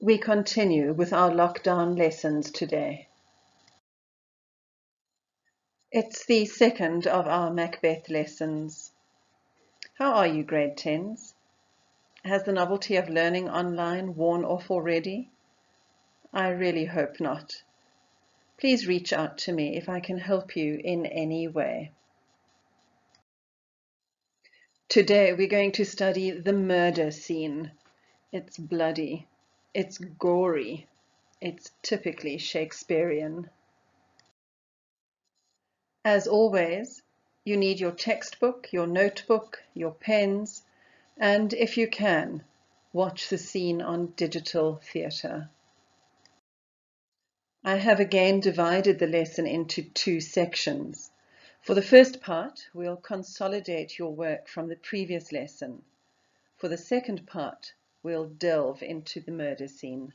We continue with our lockdown lessons today. It's the second of our Macbeth lessons. How are you, grade 10s? Has the novelty of learning online worn off already? I really hope not. Please reach out to me if I can help you in any way. Today we're going to study the murder scene. It's bloody, it's gory, it's typically Shakespearean. As always, you need your textbook, your notebook, your pens, and if you can, watch the scene on digital theatre. I have again divided the lesson into two sections. For the first part, we'll consolidate your work from the previous lesson. For the second part, we'll delve into the murder scene.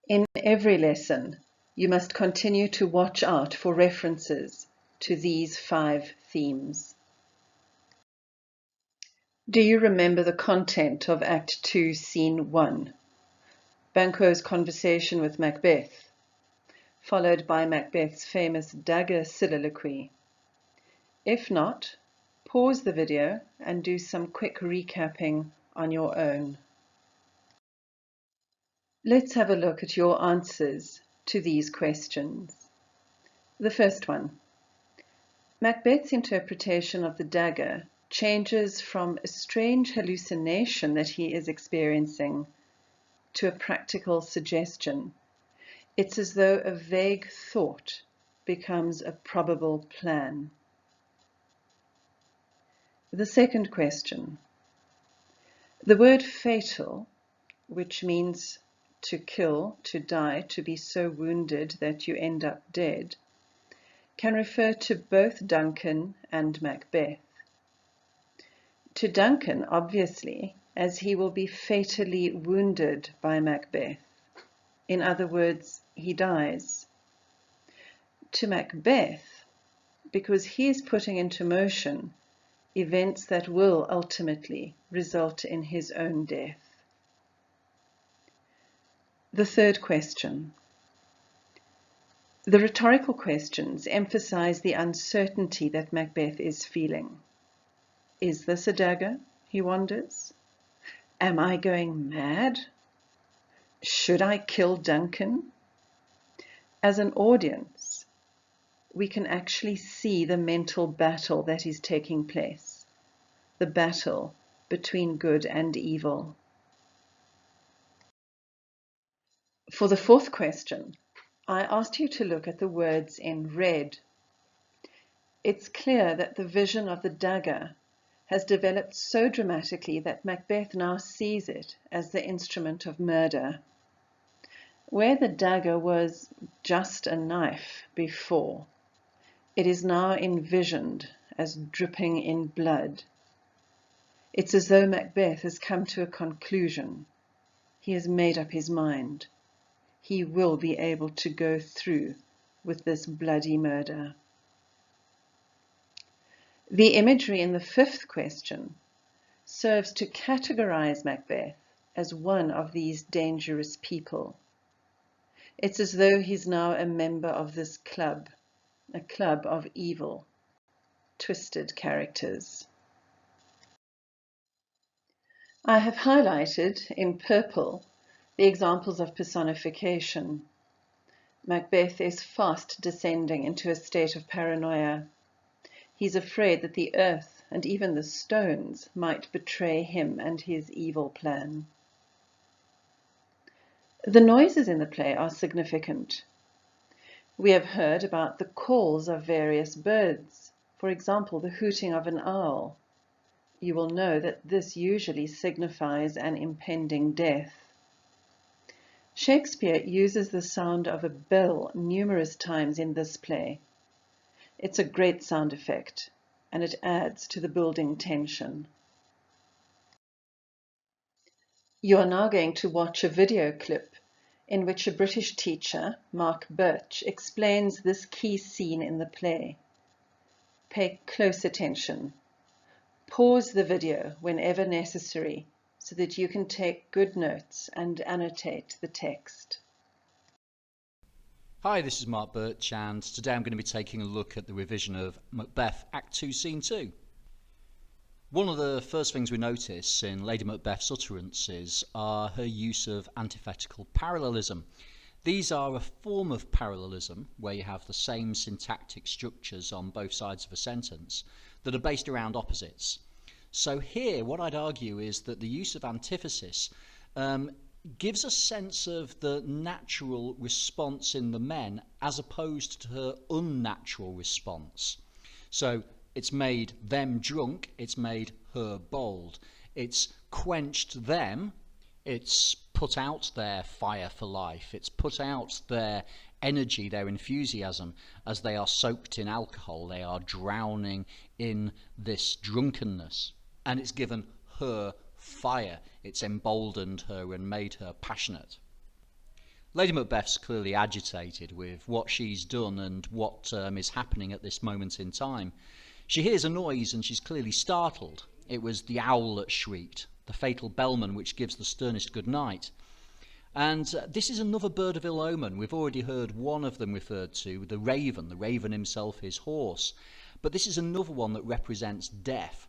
In every lesson, you must continue to watch out for references to these 5 themes. Do you remember the content of Act 2, Scene 1? Banquo's conversation with Macbeth, followed by Macbeth's famous dagger soliloquy. If not, pause the video and do some quick recapping on your own. Let's have a look at your answers to these questions. The first one. Macbeth's interpretation of the dagger changes from a strange hallucination that he is experiencing to a practical suggestion. It's as though a vague thought becomes a probable plan. The second question. The word fatal, which means to kill, to die, to be so wounded that you end up dead, can refer to both Duncan and Macbeth. To Duncan, obviously, as he will be fatally wounded by Macbeth. In other words, he dies. To Macbeth, because he is putting into motion events that will ultimately result in his own death. The third question. The rhetorical questions emphasize the uncertainty that Macbeth is feeling. Is this a dagger? He wonders. Am I going mad? Should I kill Duncan? As an audience, we can actually see the mental battle that is taking place, the battle between good and evil. For the fourth question, I asked you to look at the words in red. It's clear that the vision of the dagger has developed so dramatically that Macbeth now sees it as the instrument of murder. Where the dagger was just a knife before, it is now envisioned as dripping in blood. It's as though Macbeth has come to a conclusion. He has made up his mind. He will be able to go through with this bloody murder. The imagery in the fifth question serves to categorize Macbeth as one of these dangerous people. It's as though he's now a member of this club, a club of evil, twisted characters. I have highlighted in purple the examples of personification. Macbeth is fast descending into a state of paranoia. He's afraid that the earth and even the stones might betray him and his evil plan. The noises in the play are significant. We have heard about the calls of various birds, for example, the hooting of an owl. You will know that this usually signifies an impending death. Shakespeare uses the sound of a bell numerous times in this play. It's a great sound effect, and it adds to the building tension. You are now going to watch a video clip in which a British teacher, Birch, explains this key scene in the play. Pay close attention. Pause the video whenever necessary so that you can take good notes and annotate the text. Hi, this is Mark Birch, and today I'm going to be taking a look at the revision of Macbeth Act 2, Scene 2. One of the first things we notice in Lady Macbeth's utterances are her use of antithetical parallelism. These are a form of parallelism where you have the same syntactic structures on both sides of a sentence that are based around opposites. So here, what I'd argue is that the use of antithesis gives a sense of the natural response in the men as opposed to her unnatural response. So it's made them drunk, it's made her bold. It's quenched them, it's put out their fire for life, it's put out their energy, their enthusiasm, as they are soaked in alcohol, they are drowning in this drunkenness. And it's given her fire, it's emboldened her and made her passionate. Lady Macbeth's clearly agitated with what she's done and what is happening at this moment in time. She hears a noise and she's clearly startled. It was the owl that shrieked, the fatal bellman which gives the sternest good night. And this is another bird of ill omen. We've already heard one of them referred to, the raven. The raven himself is hoarse. But this is another one that represents death.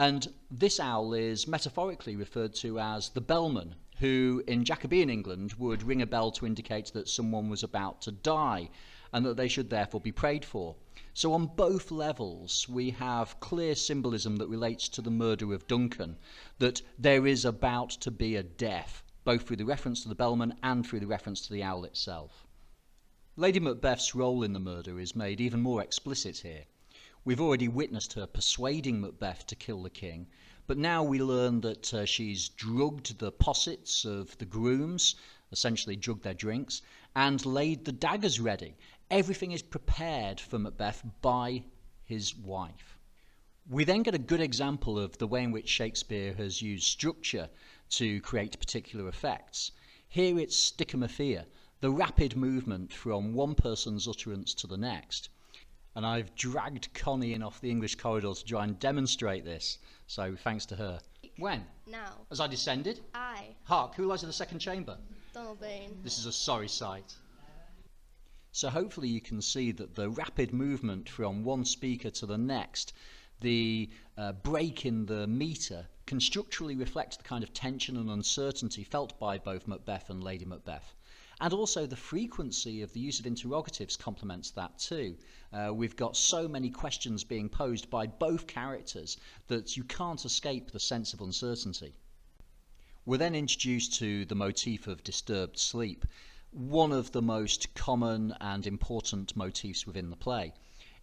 And this owl is metaphorically referred to as the bellman, who in Jacobean England would ring a bell to indicate that someone was about to die and that they should therefore be prayed for. So on both levels we have clear symbolism that relates to the murder of Duncan, that there is about to be a death, both through the reference to the bellman and through the reference to the owl itself. Lady Macbeth's role in the murder is made even more explicit here. We've already witnessed her persuading Macbeth to kill the king, but now we learn that she's drugged the possets of the grooms, essentially drugged their drinks, and laid the daggers ready. Everything is prepared for Macbeth by his wife. We then get a good example of the way in which Shakespeare has used structure to create particular effects. Here it's stichomathia, the rapid movement from one person's utterance to the next. And I've dragged Connie in off the English corridor to try and demonstrate this, so thanks to her. When? Now. As I descended? Aye. Hark, who lies in the second chamber? Donald Bain. This is a sorry sight. So hopefully you can see that the rapid movement from one speaker to the next, the break in the metre, can structurally reflect the kind of tension and uncertainty felt by both Macbeth and Lady Macbeth. And also the frequency of the use of interrogatives complements that too. We've got so many questions being posed by both characters that you can't escape the sense of uncertainty. We're then introduced to the motif of disturbed sleep, one of the most common and important motifs within the play.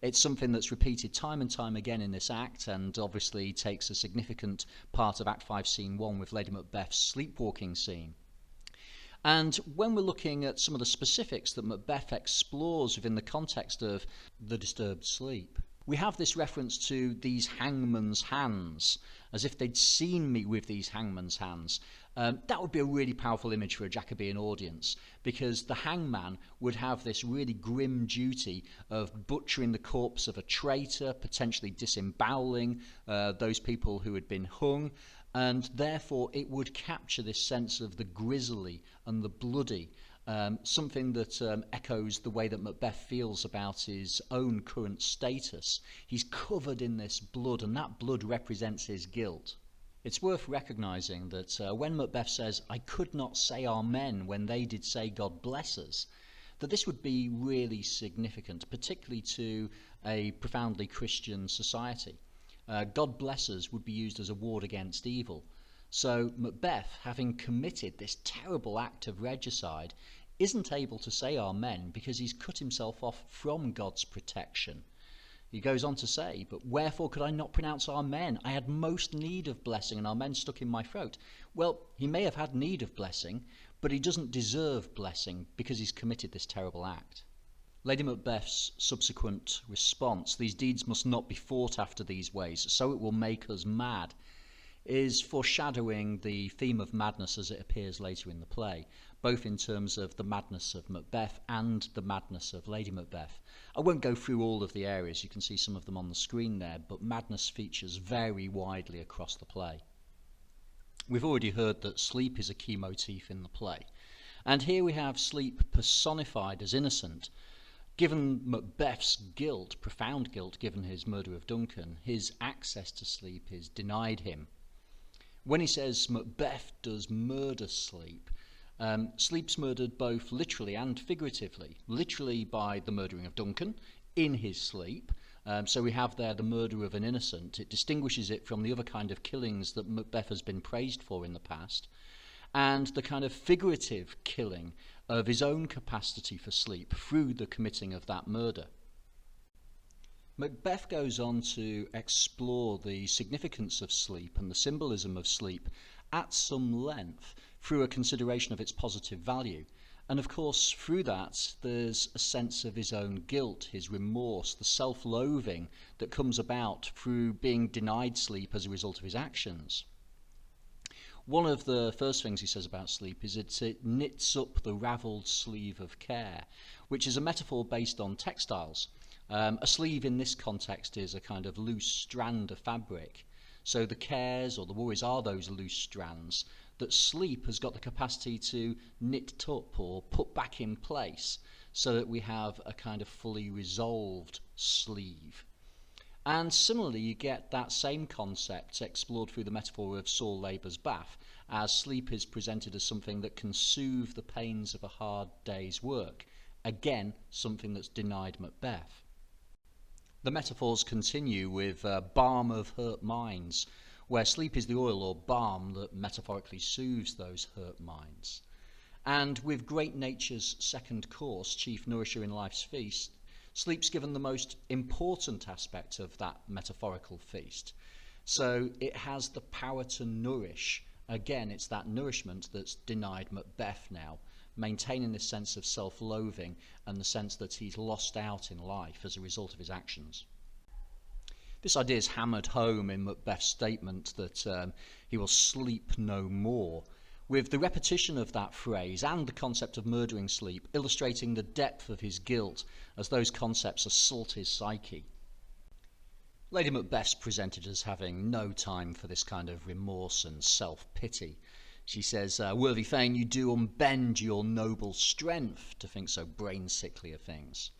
It's something that's repeated time and time again in this act, and obviously takes a significant part of Act 5 Scene 1 with Lady Macbeth's sleepwalking scene. And when we're looking at some of the specifics that Macbeth explores within the context of the disturbed sleep, we have this reference to these hangman's hands, as if they'd seen me with these hangman's hands. That would be a really powerful image for a Jacobean audience, because the hangman would have this really grim duty of butchering the corpse of a traitor, potentially disemboweling those people who had been hung, and therefore it would capture this sense of the grisly and the bloody, something that echoes the way that Macbeth feels about his own current status. He's covered in this blood, and that blood represents his guilt. It's worth recognising that when Macbeth says, "I could not say amen when they did say God bless us," that this would be really significant, particularly to a profoundly Christian society. God bless us would be used as a ward against evil. So Macbeth, having committed this terrible act of regicide, isn't able to say amen because he's cut himself off from God's protection. He goes on to say, "But wherefore could I not pronounce amen? I had most need of blessing, and amen stuck in my throat." Well, he may have had need of blessing, but he doesn't deserve blessing because he's committed this terrible act. Lady Macbeth's subsequent response, "These deeds must not be fought after these ways, so it will make us mad," is foreshadowing the theme of madness as it appears later in the play, both in terms of the madness of Macbeth and the madness of Lady Macbeth. I won't go through all of the areas, you can see some of them on the screen there, but madness features very widely across the play. We've already heard that sleep is a key motif in the play. And here we have sleep personified as innocent. Given Macbeth's guilt, profound guilt given his murder of Duncan, his access to sleep is denied him. When he says Macbeth does murder sleep, sleep's murdered both literally and figuratively. Literally by the murdering of Duncan in his sleep. So we have there the murder of an innocent. It distinguishes it from the other kind of killings that Macbeth has been praised for in the past. And the kind of figurative killing of his own capacity for sleep through the committing of that murder. Macbeth goes on to explore the significance of sleep and the symbolism of sleep at some length through a consideration of its positive value. And of course, through that, there's a sense of his own guilt, his remorse, the self-loathing that comes about through being denied sleep as a result of his actions. One of the first things he says about sleep is that it knits up the ravelled sleeve of care, which is a metaphor based on textiles. A sleeve in this context is a kind of loose strand of fabric. So the cares or the worries are those loose strands that sleep has got the capacity to knit up or put back in place so that we have a kind of fully resolved sleeve. And similarly, you get that same concept explored through the metaphor of Saul Labour's bath, as sleep is presented as something that can soothe the pains of a hard day's work. Again, something that's denied Macbeth. The metaphors continue with balm of hurt minds, where sleep is the oil or balm that metaphorically soothes those hurt minds. And with great nature's second course, chief nourisher in life's feast, sleep's given the most important aspect of that metaphorical feast. So it has the power to nourish. Again, it's that nourishment that's denied Macbeth now, maintaining this sense of self-loathing and the sense that he's lost out in life as a result of his actions. This idea is hammered home in Macbeth's statement that he will sleep no more, with the repetition of that phrase and the concept of murdering sleep illustrating the depth of his guilt as those concepts assault his psyche. Lady Macbeth's presented as having no time for this kind of remorse and self-pity. She says, "Worthy Thane, you do unbend your noble strength to think so brain-sickly of things."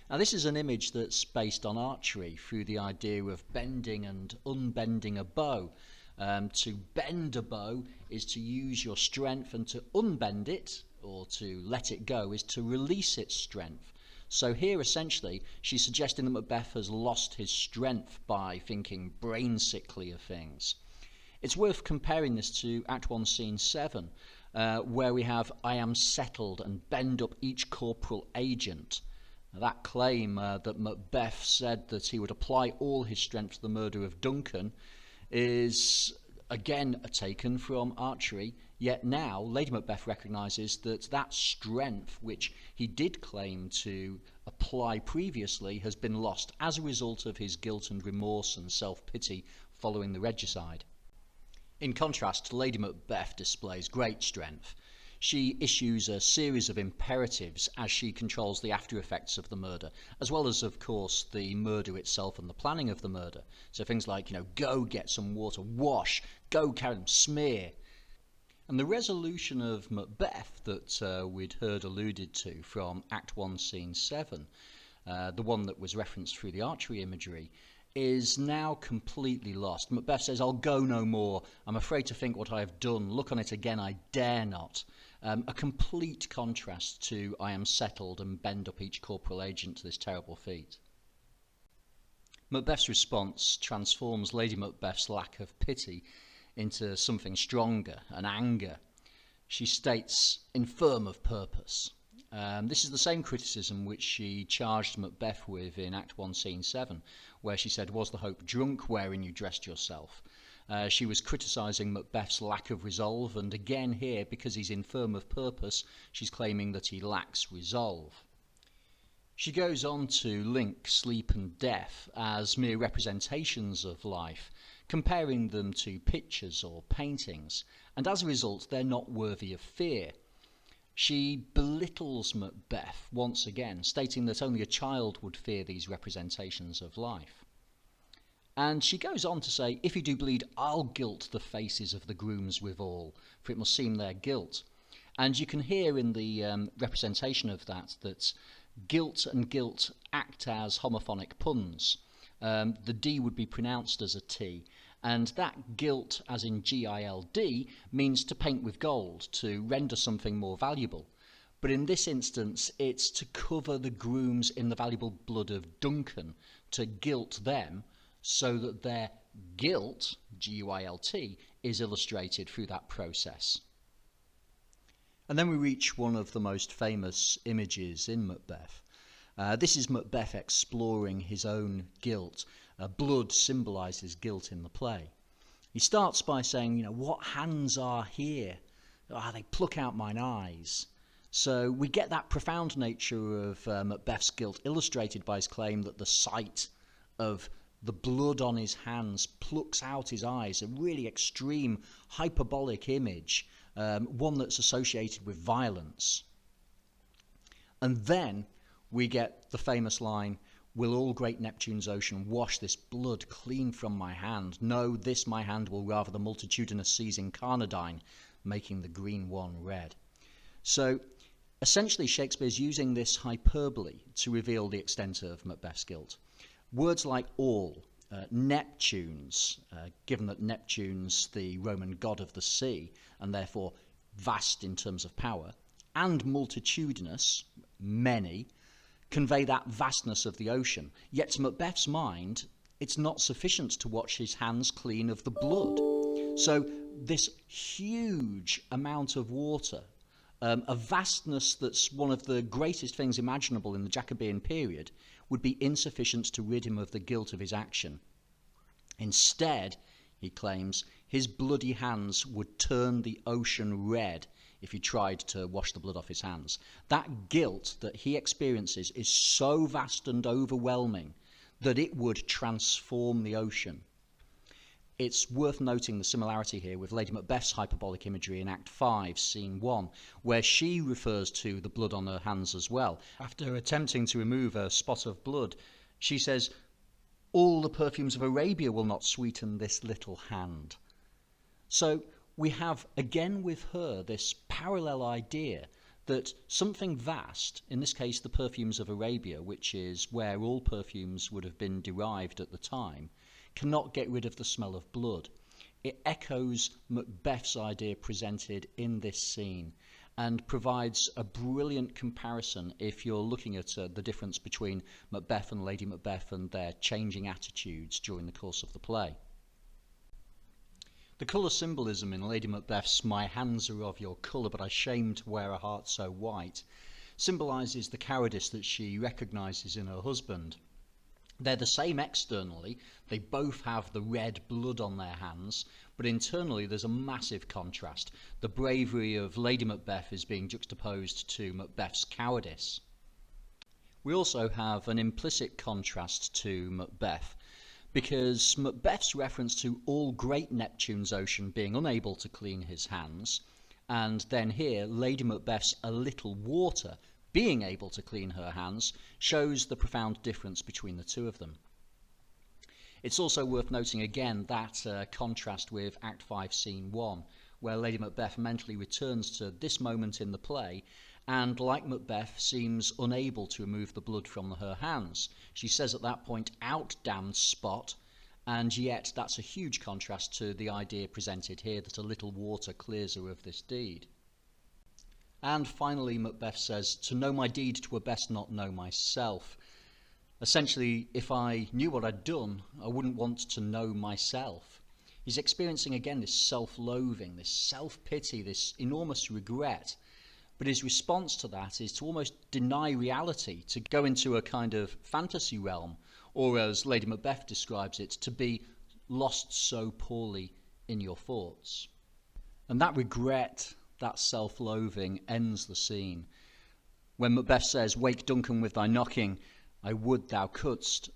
Now this is an image that's based on archery through the idea of bending and unbending a bow. To bend a bow is to use your strength, and to unbend it, or to let it go, is to release its strength. So here essentially she's suggesting that Macbeth has lost his strength by thinking brain-sickly of things. It's worth comparing this to Act 1, Scene 7, where we have "I am settled and bend up each corporal agent." That claim that Macbeth said that he would apply all his strength to the murder of Duncan is again taken from archery, yet now Lady Macbeth recognises that that strength which he did claim to apply previously has been lost as a result of his guilt and remorse and self-pity following the regicide. In contrast, Lady Macbeth displays great strength. She issues a series of imperatives as she controls the after effects of the murder, as well as, of course, the murder itself and the planning of the murder. So things like, go get some water, wash, go carry them, smear. And the resolution of Macbeth that we'd heard alluded to from Act 1, Scene 7, the one that was referenced through the archery imagery, is now completely lost. Macbeth says, "I'll go no more. I'm afraid to think what I have done. Look on it again, I dare not." A complete contrast to "I am settled and bend up each corporal agent" to this terrible feat. Macbeth's response transforms Lady Macbeth's lack of pity into something stronger, an anger. She states, "infirm of purpose." This is the same criticism which she charged Macbeth with in Act 1, Scene 7, where she said, "Was the hope drunk wherein you dressed yourself?" She was criticising Macbeth's lack of resolve, and again here, because he's infirm of purpose, she's claiming that he lacks resolve. She goes on to link sleep and death as mere representations of life, comparing them to pictures or paintings, and as a result they're not worthy of fear. She belittles Macbeth once again, stating that only a child would fear these representations of life. And she goes on to say, if you do bleed, I'll gilt the faces of the grooms withal, for it must seem their guilt. And you can hear in the representation of that guilt and guilt act as homophonic puns. The D would be pronounced as a T, and that gilt, as in G-I-L-D, means to paint with gold, to render something more valuable. But in this instance, it's to cover the grooms in the valuable blood of Duncan, to gilt them, so that their guilt, G-U-I-L-T, is illustrated through that process. And then we reach one of the most famous images in Macbeth. This is Macbeth exploring his own guilt. Blood symbolises guilt in the play. He starts by saying, what hands are here? They pluck out mine eyes. So we get that profound nature of Macbeth's guilt illustrated by his claim that the sight of the blood on his hands plucks out his eyes, a really extreme hyperbolic image, one that's associated with violence. And then we get the famous line, will all great Neptune's ocean wash this blood clean from my hand? No, this my hand will rather the multitudinous seas incarnadine, making the green one red. So essentially Shakespeare's using this hyperbole to reveal the extent of Macbeth's guilt. Words like all, Neptune's, given that Neptune's the Roman god of the sea, and therefore vast in terms of power, and multitudinous, many, convey that vastness of the ocean. Yet to Macbeth's mind, it's not sufficient to wash his hands clean of the blood. So this huge amount of water, a vastness that's one of the greatest things imaginable in the Jacobean period, would be insufficient to rid him of the guilt of his action. Instead, he claims, his bloody hands would turn the ocean red if he tried to wash the blood off his hands. That guilt that he experiences is so vast and overwhelming that it would transform the ocean. It's worth noting the similarity here with Lady Macbeth's hyperbolic imagery in Act 5, Scene 1, where she refers to the blood on her hands as well. After attempting to remove a spot of blood, she says, all the perfumes of Arabia will not sweeten this little hand. So we have, again with her, this parallel idea that something vast, in this case the perfumes of Arabia, which is where all perfumes would have been derived at the time, cannot get rid of the smell of blood. It echoes Macbeth's idea presented in this scene and provides a brilliant comparison if you're looking at the difference between Macbeth and Lady Macbeth and their changing attitudes during the course of the play. The colour symbolism in Lady Macbeth's "My hands are of your colour, but I shame to wear a heart so white" symbolises the cowardice that she recognises in her husband. They're the same externally, they both have the red blood on their hands, but internally there's a massive contrast. The bravery of Lady Macbeth is being juxtaposed to Macbeth's cowardice. We also have an implicit contrast to Macbeth, because Macbeth's reference to all great Neptune's ocean being unable to clean his hands, and then here Lady Macbeth's a little water being able to clean her hands, shows the profound difference between the two of them. It's also worth noting again that contrast with Act 5, Scene 1, where Lady Macbeth mentally returns to this moment in the play and, like Macbeth, seems unable to remove the blood from her hands. She says at that point, "Out, damned spot," and yet that's a huge contrast to the idea presented here that a little water clears her of this deed. And finally, Macbeth says, "To know my deed, 'twere best not know myself." Essentially, if I knew what I'd done, I wouldn't want to know myself. He's experiencing again this self-loathing, this self-pity, this enormous regret. But his response to that is to almost deny reality, to go into a kind of fantasy realm, or as Lady Macbeth describes it, to be lost so poorly in your thoughts. And that regret, that self-loathing ends the scene. When Macbeth says, "Wake Duncan with thy knocking, I would thou couldst,"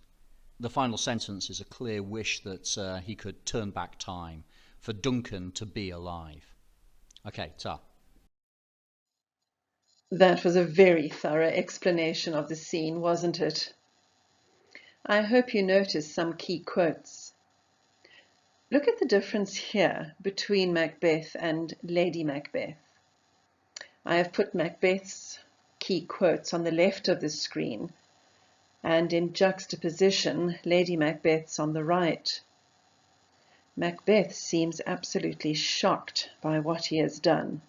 the final sentence is a clear wish that he could turn back time, for Duncan to be alive. Okay, ta. That was a very thorough explanation of the scene, wasn't it? I hope you noticed some key quotes. Look at the difference here between Macbeth and Lady Macbeth. I have put Macbeth's key quotes on the left of the screen, and in juxtaposition, Lady Macbeth's on the right. Macbeth seems absolutely shocked by what he has done,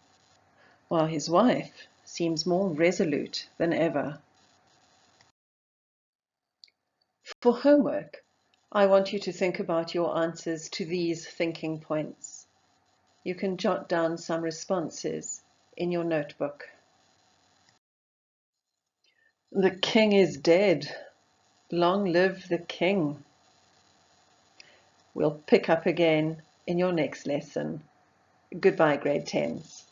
while his wife seems more resolute than ever. For homework, I want you to think about your answers to these thinking points. You can jot down some responses in your notebook. The king is dead. Long live the king. We'll pick up again in your next lesson. Goodbye, grade 10s.